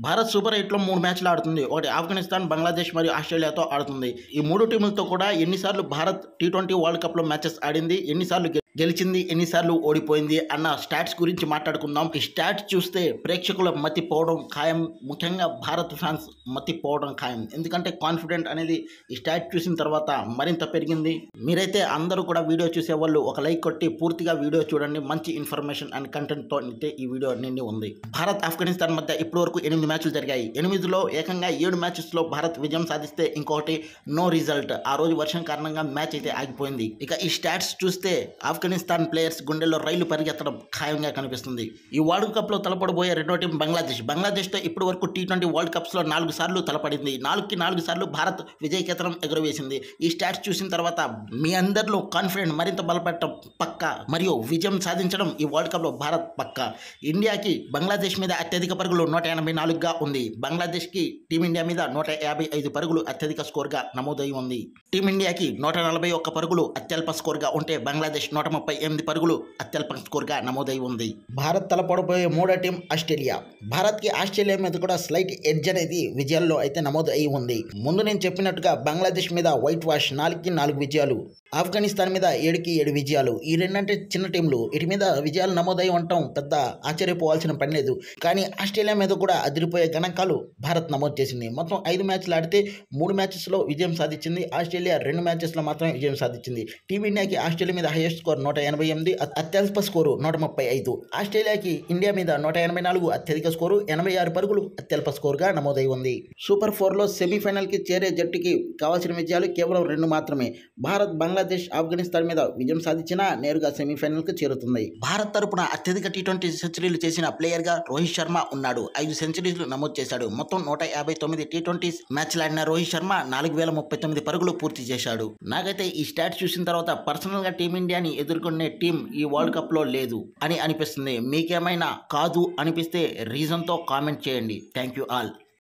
Bharat super 8లో 3 మ్యాచ్లు ఆడుతుంది. ఒకటి ఆఫ్ఘనిస్తాన్, బంగ్లాదేశ్ మరియు ఆస్ట్రేలియాతో ఆడుతుంది. ఈ 3 టీములతో కూడా ఎన్నిసార్లు భారత్ టీ20 వరల్డ్ కప్లో మ్యాచెస్ ఆడింది, ఎన్నిసార్లు గెలిచింది, ఎన్నిసార్లు ఓడిపోయింది అన్న స్టాట్స్ గురించి మాట్లాడుకుందాం. ఈ స్టాట్స్ చూస్తే ప్రేక్షకుల మతిపోవడం ఖాయం, ముఖ్యంగా భారత్ ఫ్యాన్స్ మతిపోవడం ఖాయం. ఎందుకంటే కాన్ఫిడెంట్ అనేది ఈ స్టాట్ చూసిన తర్వాత మరింత పెరిగింది. మీరైతే అందరూ కూడా వీడియో చూసేవాళ్ళు ఒక లైక్ కొట్టి పూర్తిగా వీడియో చూడండి. మంచి ఇన్ఫర్మేషన్ అండ్ కంటెంట్తో అయితే ఈ వీడియో నిండి ఉంది. భారత్ ఆఫ్ఘనిస్తాన్ మధ్య ఇప్పటి వరకు 8 మ్యాచ్లు జరిగాయి. 8లో ఏకంగా 7 మ్యాచెస్లో భారత్ విజయం సాధిస్తే ఇంకొకటి నో రిజల్ట్. ఆ రోజు వర్షం కారణంగా మ్యాచ్ అయితే ఆగిపోయింది. ఇక ఈ స్టాట్స్ చూస్తే ఆఫ్ఘనిస్తాన్ ప్లేయర్స్ గుండెల్లో రైలు పరిగెత్తడం ఖాయంగా కనిపిస్తుంది. ఈ వరల్డ్ కప్లో తలపడబోయే రెండో టీం బంగ్లాదేశ్తో ఇప్పటి వరకు టీ20 వరల్డ్ కప్స్లో 4 సార్లు తలపడింది. 4 సార్లు భారత్ విజయకేతనం ఎగురవేసింది. ఈ స్టాట్స్ చూసిన తర్వాత మీ అందరిలో కాన్ఫిడెంట్ మరింత బలపడటం పక్క, మరియు విజయం సాధించడం ఈ వరల్డ్ కప్లో భారత్ పక్క. ఇండియాకి బంగ్లాదేశ్ మీద అత్యధిక పరుగులు 184గా ఉంది. బంగ్లాదేశ్కి టీమిండియా మీద 155 పరుగులు అత్యధిక స్కోర్గా నమోదై ఉంది. టీమిండియాకి 141 పరుగులు అత్యల్ప స్కోర్గా ఉంటే బంగ్లాదేశ్ 138 పరుగులు అత్యల్ప స్కోర్గా నమోదై ఉంది. భారత్ తలపడబోయే మూడో టీం ఆస్ట్రేలియా. భారత్కి ఆస్ట్రేలియా మీద కూడా స్లైట్ ఎడ్జ్ అనేది విజయాల్లో అయితే నమోదు అయి ఉంది. ముందు నేను చెప్పినట్టుగా బంగ్లాదేశ్ మీద వైట్ వాష్ 4కి 4 విజయాలు, ఆఫ్ఘనిస్తాన్ మీద 7కి 7 విజయాలు. ఈ రెండంటే చిన్న టీంలు, వీటి మీద విజయాలు నమోదై ఉండటం పెద్ద ఆశ్చర్యపోవాల్సిన పని లేదు. కానీ ఆస్ట్రేలియా మీద కూడా అదిరిపోయే గణాంకాలు భారత్ నమోదు చేసింది. మొత్తం 5 మ్యాచ్లు ఆడితే 3 మ్యాచెస్లో విజయం సాధించింది. ఆస్ట్రేలియా 2 మ్యాచెస్లో మాత్రమే విజయం సాధించింది. టీమిండియాకి ఆస్ట్రేలియా మీద హైయెస్ట్ స్కోర్ 188, అత్యల్ప స్కోరు 135. ఆస్ట్రేలియాకి ఇండియా మీద 184 అత్యధిక స్కోరు, 86 పరుగులు అత్యల్ప స్కోర్గా నమోదై ఉంది. సూపర్ 4లో సెమీఫైనల్కి చేరే జట్టుకి కావాల్సిన విజయాలు కేవలం 2 మాత్రమే. భారత్ బంగ్లాదేశ్ ఆఫ్ఘనిస్తాన్ మీద విజయం సాధించినా నేరుగా సెమీఫైనల్కి చేరుతుంది. భారత్ తరపున అత్యధిక టీ20 సెంచరీలు చేసిన ప్లేయర్గా రోహిత్ శర్మ ఉన్నాడు. 5 సెంచరీలు నమోదు చేశాడు. మొత్తం 159 టీ20 మ్యాచ్లు ఆడిన రోహిత్ శర్మ 4039 పరుగులు పూర్తి చేశాడు. నాకైతే ఈ స్టాట్స్ చూసిన తర్వాత పర్సనల్గా టీమిండియాని ఎదుర్కొనే టీం ఈ వరల్డ్ కప్లో లేదు అని అనిపిస్తుంది. మీకేమైనా కాదు అనిపిస్తే రీజన్తో కామెంట్ చేయండి. Thank you all.